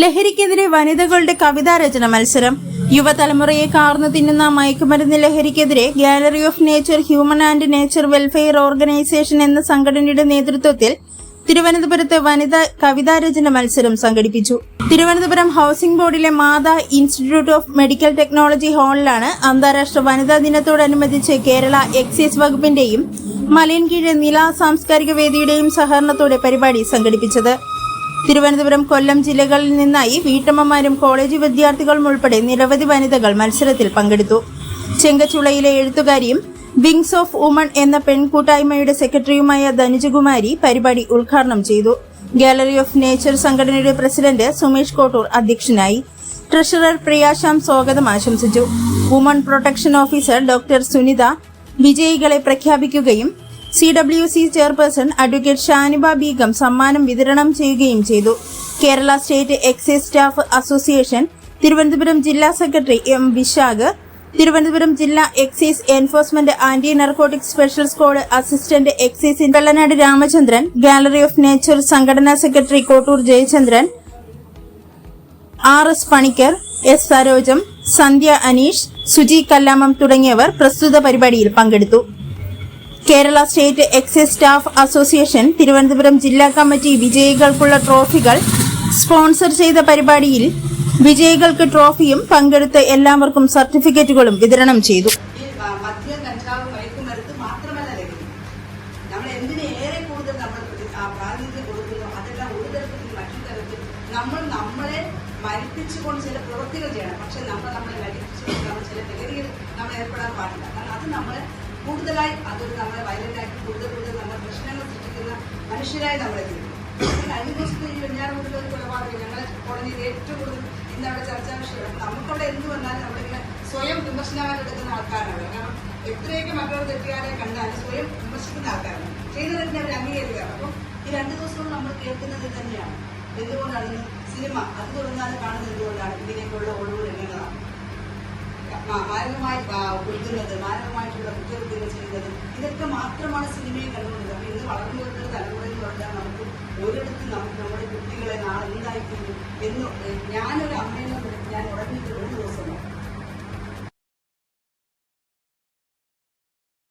ലഹരിക്കെതിരെ വനിതകളുടെ കവിതാരചന മത്സരം. യുവതലമുറയെ കാർന്നു തിന്നുന്ന മയക്കുമരുന്ന് ലഹരിക്കെതിരെ gallery of nature human and nature welfare organisation എന്ന സംഘടനയുടെ നേതൃത്വത്തിൽ തിരുവനന്തപുരത്ത് വനിതാ കവിതാരചന മത്സരം സംഘടിപ്പിച്ചു. തിരുവനന്തപുരം ഹൌസിംഗ് ബോർഡിലെ മാതാ ഇൻസ്റ്റിറ്റ്യൂട്ട് ഓഫ് മെഡിക്കൽ ടെക്നോളജി ഹാളിലാണ് അന്താരാഷ്ട്ര വനിതാ ദിനത്തോടനുബന്ധിച്ച് കേരള എക്സൈസ് വകുപ്പിന്റെയും മലയൻകീഴ് നില സാംസ്കാരിക വേദിയുടെയും സഹകരണത്തോടെ പരിപാടി സംഘടിപ്പിച്ചത്. തിരുവനന്തപുരം, കൊല്ലം ജില്ലകളിൽ നിന്നായി വീട്ടമ്മമാരും കോളേജ് വിദ്യാർത്ഥികളും ഉൾപ്പെടെ നിരവധി വനിതകൾ മത്സരത്തിൽ പങ്കെടുത്തു. ചെങ്കച്ചുളയിലെ എഴുത്തുകാരിയും വിങ്സ് ഓഫ് വുമൺ എന്ന പെൺകൂട്ടായ്മയുടെ സെക്രട്ടറിയുമായ ധനുജകുമാരി പരിപാടി ഉദ്ഘാടനം ചെയ്തു. ഗാലറി ഓഫ് നേച്ചർ സംഘടനയുടെ പ്രസിഡന്റ് സുമേഷ് കോട്ടൂർ അധ്യക്ഷനായി. ട്രഷറർ പ്രിയാശാം സ്വാഗതം ആശംസിച്ചു. Woman protection officer doctor Sunitha വിജയികളെ പ്രഖ്യാപിക്കുകയും CWC chairperson advocate Shaniba Beegum സമ്മാനം വിതരണം ചെയ്യുകയും ചെയ്തു. Kerala state excise staff association Thiruvananthapuram ജില്ലാ സെക്രട്ടറി M. വിശാഖ്, തിരുവനന്തപുരം ജില്ലാ excise enforcement anti narcotic special squad assistant excise Vellanad Ramachandran, gallery of nature സംഘടനാ secretary Kottoor Jayachandran, RS Panicker, S. Sarojam, Sandhya Aneesh, Suji Kallamam തുടങ്ങിയവർ പ്രസ്തുത പരിപാടിയിൽ പങ്കെടുത്തു. Kerala state excise staff association Thiruvananthapuram ജില്ലാ കമ്മിറ്റി വിജയികൾക്കുള്ള ട്രോഫികൾ സ്പോൺസർ ചെയ്ത പരിപാടിയിൽ വിജയികൾക്ക് ട്രോഫിയും പങ്കെടുത്ത എല്ലാവർക്കും സർട്ടിഫിക്കറ്റുകളും വിതരണം ചെയ്തു. മരിപ്പിച്ചുകൊണ്ട് ചില പ്രവൃത്തികൾ ചെയ്യണം. പക്ഷെ നമ്മളെ മരിപ്പിച്ചുകൊണ്ട് ചില ലഹരികൾ നമ്മൾ ഏർപ്പെടാൻ പാടില്ല. കാരണം അത് നമ്മളെ കൂടുതലായി അതൊരു നമ്മളെ വയലന്റാക്കി കൂടുതൽ നമ്മൾ പ്രശ്നങ്ങൾ സൃഷ്ടിക്കുന്ന മനുഷ്യരായി നമ്മളെ തീരും. കഴിഞ്ഞ ദിവസത്തെ ഈ വെഞ്ഞാറമൂടിലെ ഒരു കൊലപാതകം ഞങ്ങളെ കോടതിയിൽ ഏറ്റവും കൂടുതൽ ഇന്ന് അവിടെ ചർച്ചാ വിഷയമാണ്. നമുക്കവിടെ എന്ത് വന്നാലും നമ്മളിങ്ങനെ സ്വയം വിമർശനമായിട്ട് എടുക്കുന്ന ആൾക്കാരാണ്. കാരണം എത്രയൊക്കെ മക്കളോട് തെറ്റുകാരെ കണ്ടാലും സ്വയം വിമർശിക്കുന്ന ആൾക്കാരാണ്. ചെയ്ത തെറ്റിനെ അവർ അംഗീകരിക്കുകയാണ്. അപ്പം ഈ 2 ദിവസവും നമ്മൾ കേൾക്കുന്നത് തന്നെയാണ്. എന്തുകൊണ്ടാണ് സിനിമ അത് തുടങ്ങാതെ കാണുന്നത്? എന്തുകൊണ്ടാണ് ഇതിനേക്കുള്ള ഒഴിവ് രംഗങ്ങളാണ് മാരകമായി കൊടുക്കുന്നത്, മാരകമായിട്ടുള്ള കുറ്റകൃത്യങ്ങൾ ചെയ്യുന്നത്. ഇതൊക്കെ മാത്രമാണ് സിനിമയെ കണ്ടുകൊണ്ടത്. അപ്പൊ ഇന്ന് വളർന്നു വരുന്ന തലമുറ എന്ന് പറഞ്ഞാൽ നമുക്ക് ഒരിടത്തും നമ്മുടെ കുട്ടികളെ നാളെ എന്തായിത്തീരും എന്ന് ഞാനൊരു അമ്മയെന്ന് ഞാൻ ഉടനെ